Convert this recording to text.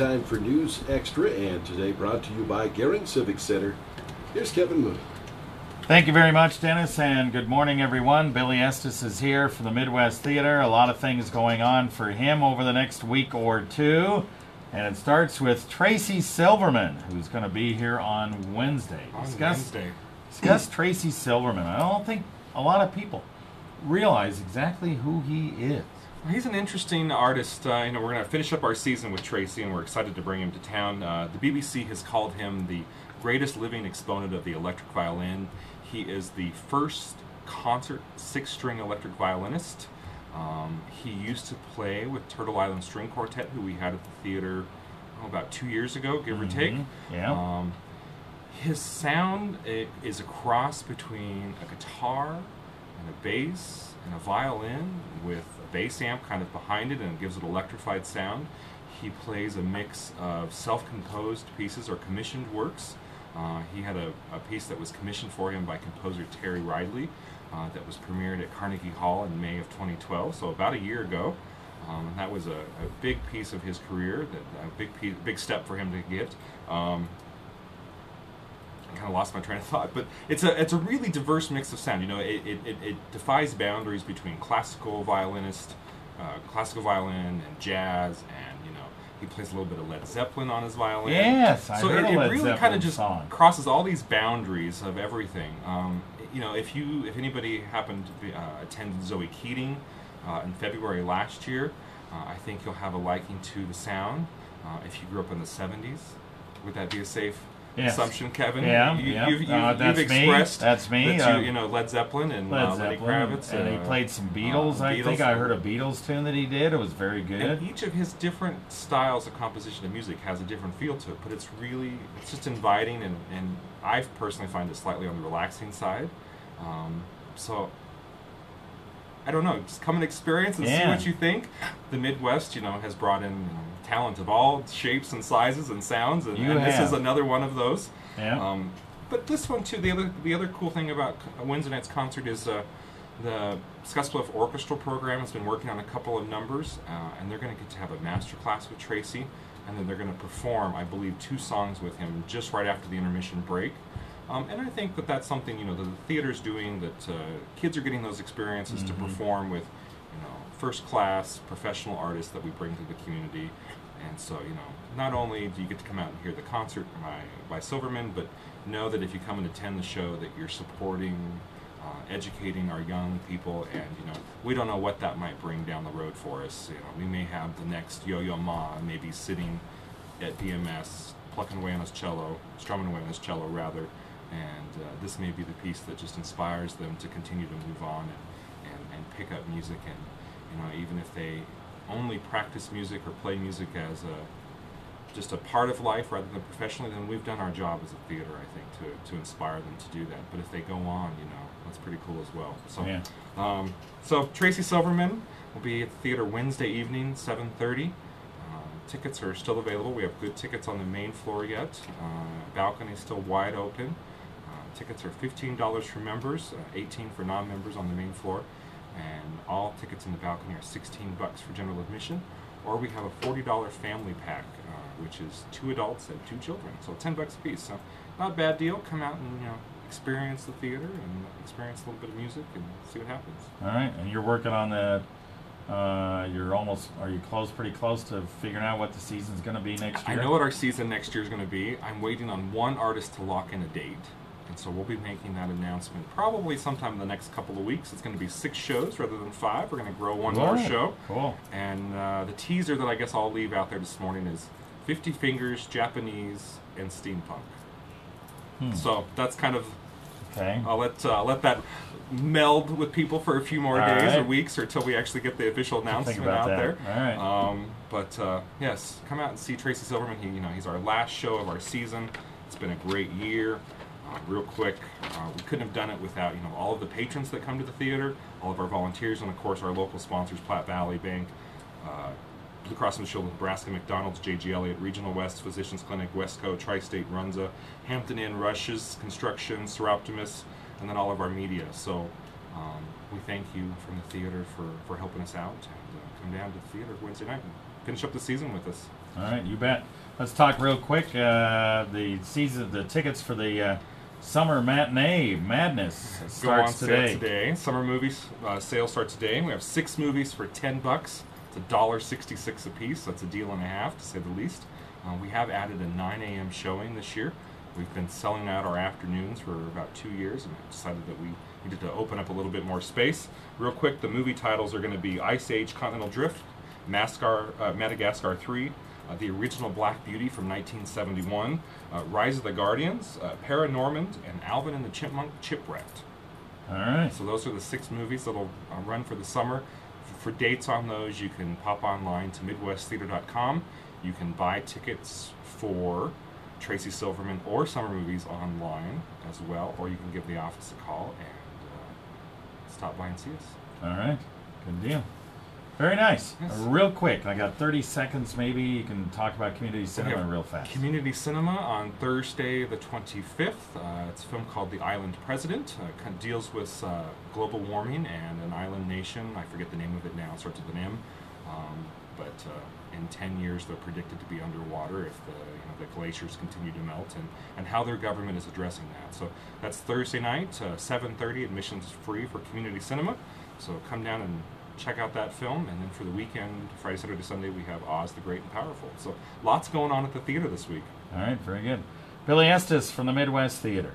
Time for News Extra, and today brought to you by Gehring Civic Center. Here's Kevin Mooney. Thank you very much, Dennis, and good morning, everyone. Billy Estes is here from the Midwest Theater. A lot of things going on for him over the next week or two. And it starts with Tracy Silverman, who's going to be here on Wednesday. Discuss Tracy Silverman. I don't think a lot of people realize exactly who he is. He's an interesting artist. We're going to finish up our season with Tracy, and we're excited to bring him to town. The BBC has called him the greatest living exponent of the electric violin. He is the first concert six-string electric violinist. He used to play with Turtle Island String Quartet, who we had at the theater about 2 years ago, give or take. Yeah. His sound is a cross between a guitar and a bass and a violin with a bass amp kind of behind it, and it gives it electrified sound. He plays a mix of self-composed pieces or commissioned works. He had a piece that was commissioned for him by composer Terry Ridley that was premiered at Carnegie Hall in May of 2012, so about a year ago. And that was a big piece of his career, a big step for him to get. I kind of lost my train of thought, but it's a really diverse mix of sound. It defies boundaries between classical violin and jazz, and he plays a little bit of Led Zeppelin on his violin. Yes, I heard a Led it really Zeppelin kind of just song. crosses all these boundaries of everything. If anybody happened to attend Zoe Keating in February last year, I think you'll have a liking to the sound. If you grew up in the 70s, would that be a safe assumption, Kevin? You've expressed that's me. That Led Zeppelin and Lenny Kravitz, and he played some Beatles. I think I heard a Beatles tune that he did. It was very good. And each of his different styles of composition of music has a different feel to it, but it's just inviting, and I personally find it slightly on the relaxing side. So I don't know, just come and experience and see what you think. The Midwest, has brought in talent of all shapes and sizes and sounds, and this is another one of those. Yeah. But this one too, the other cool thing about Wednesday night's concert is the Scottsbluff Orchestral Program has been working on a couple of numbers, and they're going to get to have a master class with Tracy, and then they're going to perform, I believe, 2 songs with him just right after the intermission break. And I think that that's something the theater's doing, that kids are getting those experiences to perform with first-class professional artists that we bring to the community. And so not only do you get to come out and hear the concert by Silverman, but know that if you come and attend the show, that you're supporting, educating our young people, and we don't know what that might bring down the road for us. We may have the next Yo-Yo Ma maybe sitting at BMS, plucking away on his cello, strumming away on his cello rather. And this may be the piece that just inspires them to continue to move on and pick up music. And even if they only practice music or play music as just a part of life rather than professionally, then we've done our job as a theater, I think, to inspire them to do that. But if they go on, that's pretty cool as well. So, so Tracy Silverman will be at the theater Wednesday evening, 7:30. Tickets are still available. We have good tickets on the main floor yet. Balcony is still wide open. Tickets are $15 for members, $18 for non-members on the main floor, and all tickets in the balcony are $16 for general admission. Or we have a $40 family pack, which is 2 adults and 2 children, so $10 a piece. So not a bad deal. Come out and experience the theater and experience a little bit of music and see what happens. All right, and you're working on the. Are you pretty close to figuring out what the season's going to be next year? I know what our season next year is going to be. I'm waiting on one artist to lock in a date, and so we'll be making that announcement probably sometime in the next couple of weeks. It's going to be 6 shows rather than 5. We're going to grow one more show. Cool. And the teaser that I guess I'll leave out there this morning is 50 Fingers, Japanese, and Steampunk. So that's kind of... Okay. I'll let that meld with people for a few more days or weeks, or until we actually get the official announcement out there. All right. But yes, come out and see Tracy Silverman. He's our last show of our season. It's been a great year. Real quick, we couldn't have done it without all of the patrons that come to the theater, all of our volunteers, and of course our local sponsors: Platte Valley Bank, Blue Cross and Shield of Nebraska, McDonald's, J.G. Elliott, Regional West, Physicians Clinic, Westco, Tri-State, Runza, Hampton Inn, Rushes, Construction, Seroptimus, and then all of our media. So we thank you from the theater for helping us out, and come down to the theater Wednesday night and finish up the season with us. All right, you bet. Let's talk real quick. The tickets for the summer matinee madness Go on starts sale today. today. Summer movies sale starts today. We have 6 movies for $10. It's $1.66 a piece. That's a deal and a half, to say the least. We have added a 9 a.m. showing this year. We've been selling out our afternoons for about 2 years, and I decided that we needed to open up a little bit more space. Real quick, the movie titles are going to be Ice Age Continental Drift, Madagascar 3, the original Black Beauty from 1971, Rise of the Guardians, Paranormand, and Alvin and the Chipmunk Chipwrecked. All right. So those are the 6 movies that'll run for the summer. For dates on those, you can pop online to MidwestTheater.com. You can buy tickets for Tracy Silverman or summer movies online as well, or you can give the office a call and stop by and see us. All right. Good deal. Very nice. Yes. Real quick, I got 30 seconds maybe. You can talk about community cinema real fast. Community Cinema on Thursday the 25th. It's a film called The Island President. It deals with global warming and an island nation. I forget the name of it now. It starts with an M. But in 10 years they're predicted to be underwater if the glaciers continue to melt, and how their government is addressing that. So that's Thursday night, 7:30. Admissions is free for Community Cinema. So come down and check out that film. And then for the weekend, Friday, Saturday, Sunday, we have Oz the Great and Powerful. So lots going on at the theater this week. All right, very good. Billy Estes from the Midwest Theater.